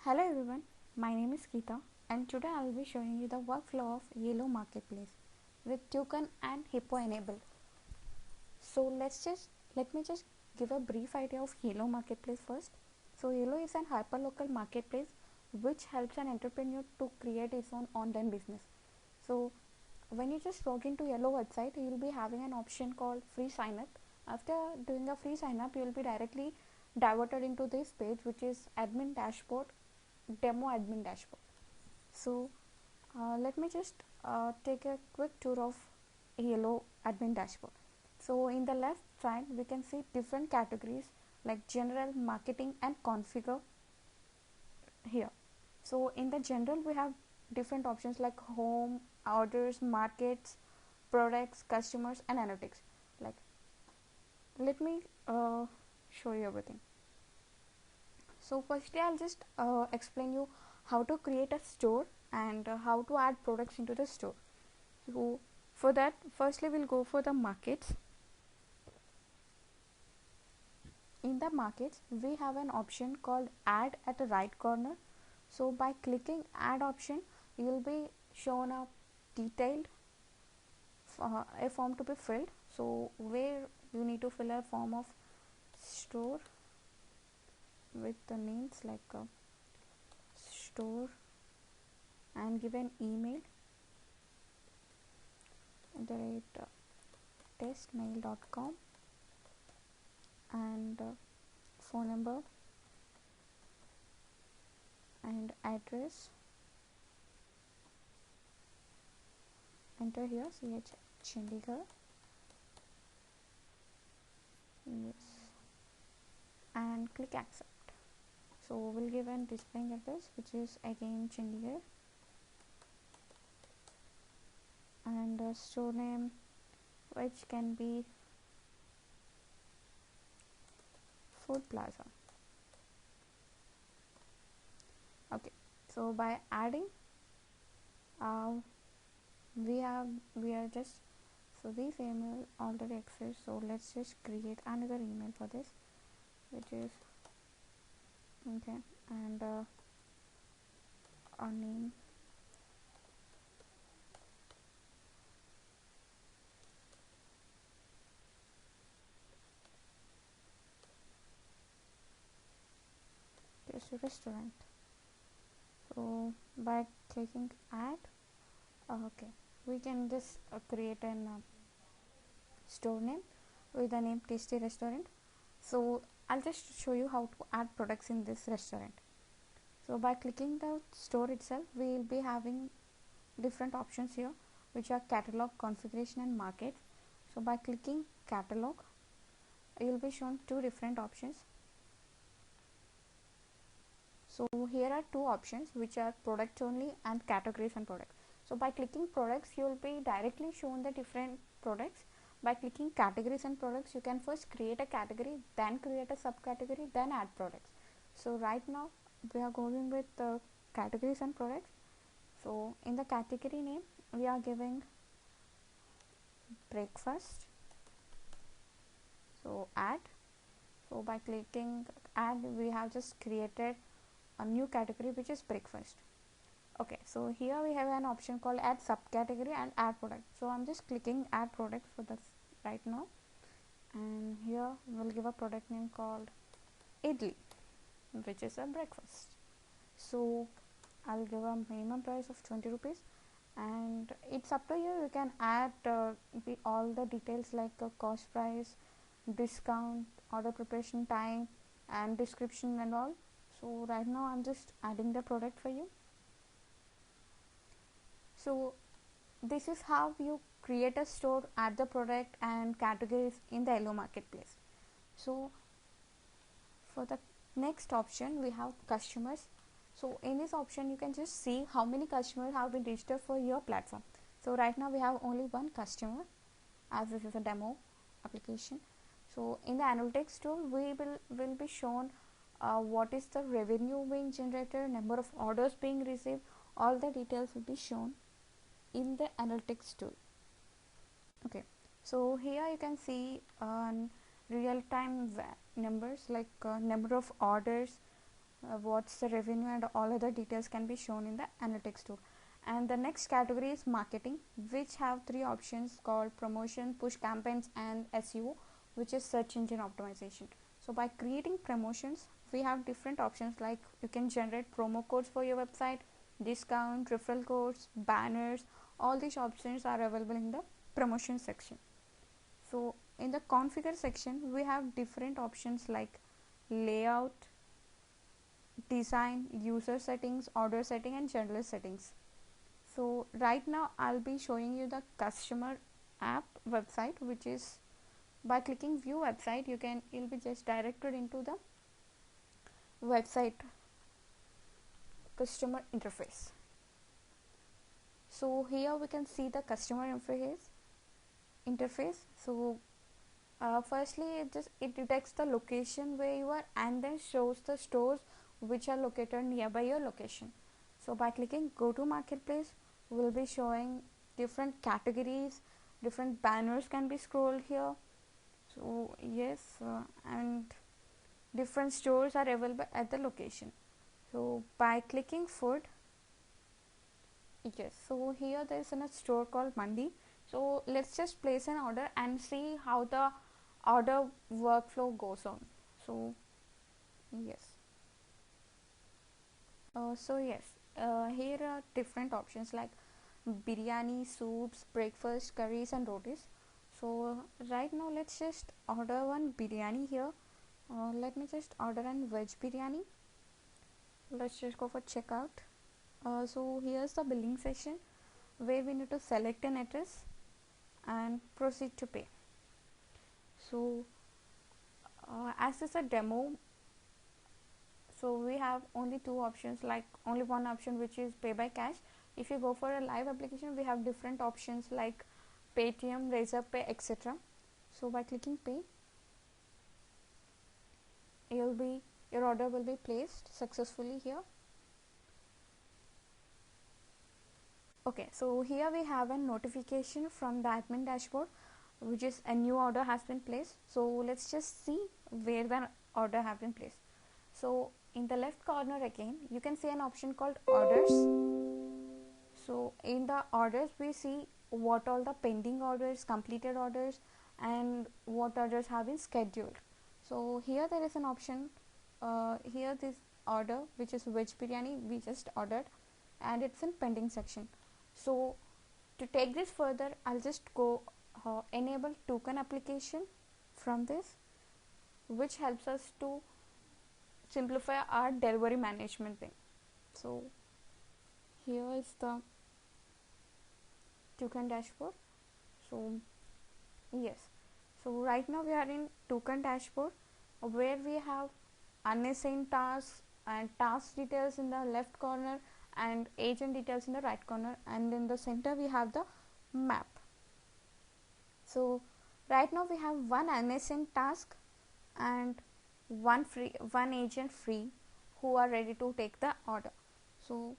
Hello everyone, my name is Geeta and today I will be showing you the workflow of Yellow Marketplace with Token and Hippo enabled. So let me just give a brief idea of Yellow Marketplace first. So Yellow is an hyperlocal marketplace which helps an entrepreneur to create his own online business. So when you just log into Yellow website, you will be having an option called free sign up. After doing a free sign up, you will be directly diverted into this page, which is admin dashboard, demo admin dashboard. So let me just take a quick tour of Yellow admin dashboard. So in the left side we can see different categories like general, marketing and configure here. So in the general we have different options like home, orders, markets, products, customers and analytics. Like, let me show you everything. So firstly I'll just explain you how to create a store and how to add products into the store. So for that, firstly we'll go for the markets. In the markets we have an option called add at the right corner. So by clicking add option, you will be shown a detailed a form to be filled. So where you need to fill a form of store with the names like store and give an email at the rate testmail.com and phone number and address. Enter here CH Chandigarh. Yes, and click accept. So we'll give an displaying address which is again Chandigarh and store name which can be Food Plaza. Okay, so by adding uh, we are just, so this email already exists, so let's just create another email for this, which is okay, and our name, just a restaurant. So by clicking add, okay, we can just create an store name with the name Tasty Restaurant. So I'll just show you how to add products in this restaurant. So by clicking the store itself, we will be having different options here, which are catalog, configuration and market. So by clicking catalog, you will be shown two different options. So here are two options which are product only and categories and products. So by clicking products, you will be directly shown the different products. By clicking categories and products, you can first create a category, then create a subcategory, then add products. So right now we are going with the categories and products. So in the category name we are giving breakfast. So add. So by clicking add, we have just created a new category which is breakfast. Okay, so here we have an option called add subcategory and add product. So I'm just clicking add product for this right now, and here we'll give a product name called idli, which is a breakfast. So I'll give a minimum price of 20 rupees, and it's up to you. You can add all the details like cost, price, discount, order preparation time and description and all. So right now I'm just adding the product for you. So this is how you create a store, add the product and categories in the Yellow Marketplace. So for the next option we have customers. So in this option you can just see how many customers have been registered for your platform. So right now we have only one customer, as this is a demo application. So in the analytics tool we will be shown what is the revenue being generated, number of orders being received, all the details will be shown in the analytics tool. Okay, so here you can see real-time numbers like number of orders, what's the revenue, and all other details can be shown in the analytics tool. And the next category is marketing, which have three options called promotion, push campaigns, and SEO, which is search engine optimization. So by creating promotions, we have different options, like you can generate promo codes for your website, discount, referral codes, banners. All these options are available in the promotion section. So in the configure section, we have different options like layout, design, user settings, order setting, and general settings. So right now I'll be showing you the customer app website, which is by clicking view website you'll be just directed into the website customer interface. So here we can see the customer interface. So firstly it detects the location where you are and then shows the stores which are located nearby your location. So by clicking go to marketplace, we'll be showing different categories, different banners can be scrolled here. So yes, and different stores are available at the location. So by clicking food, yes, so here there is a store called Mandi. So let's just place an order and see how the order workflow goes on. So yes, here are different options like biryani, soups, breakfast, curries, and rotis. So right now let's just order one biryani here. Let me just order an veg biryani. Let's just go for checkout. So here's the billing section where we need to select an address and proceed to pay. So as it's a demo, so we have only two options, like only one option which is pay by cash. If you go for a live application, we have different options like Paytm, Razorpay, etc. So by clicking pay, your order will be placed successfully here. Okay, so here we have a notification from the admin dashboard, which is a new order has been placed. So let's just see where the order has been placed. So in the left corner again, you can see an option called orders. So in the orders, we see what all the pending orders, completed orders, and what orders have been scheduled. So here there is an option, here this order which is veg biryani we just ordered, and it's in pending section. So to take this further, I'll just go enable token application from this, which helps us to simplify our delivery management thing. So here is the token dashboard. So yes, so right now we are in token dashboard where we have unassigned tasks and task details in the left corner and agent details in the right corner, and in the center we have the map. So right now we have one unassigned task and one agent free who are ready to take the order. So